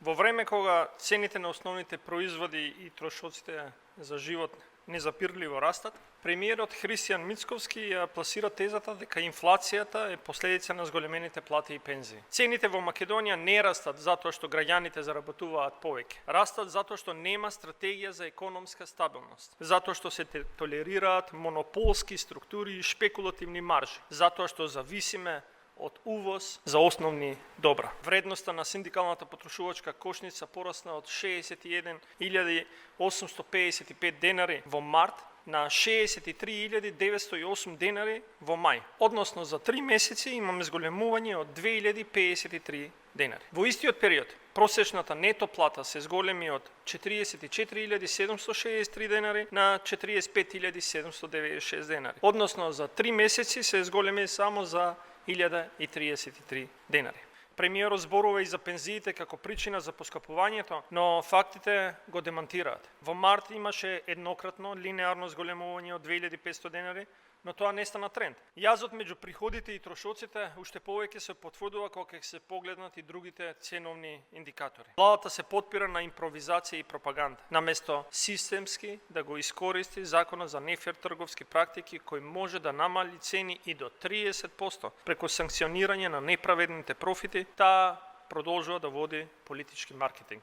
Во време кога цените на основните производи и трошоците за живот незапирливо растат, премиерот Христијан Мицковски ја пласира тезата дека инфлацијата е последица на зголемените плати и пензии. Цените во Македонија не растат затоа што граѓаните заработуваат повеќе. Растат затоа што нема стратегија за економска стабилност, затоа што се толерираат монополски структури и шпекулативни маржи, затоа што зависиме од увоз за основни добра. Вредноста на синдикалната потрошувачка кошница порасна од 61.855 денари во март на 63.908 денари во мај. Односно за 3 месеци имаме зголемување од 2.053 денари. Во истиот период просечната нето плата се зголеми од 44.763 денари на 45.796 денари. Односно за 3 месеци се зголеми само за 1033 денари. Премиерот зборува и за пензиите како причина за поскапувањето, но фактите го демантираат. Во март имаше еднократно линеарно зголемување од 2500 денари, но тоа не стана тренд. Јазот меѓу приходите и трошоците уште повеќе се потврдува кога ќе се погледнат и другите ценовни индикатори. Владата се потпира на импровизација и пропаганда, наместо системски да го искористи законот за нефер трговски практики кој може да намали цени и до 30% преку санкционирање на неправедните профити, таа продолжува да води политички маркетинг.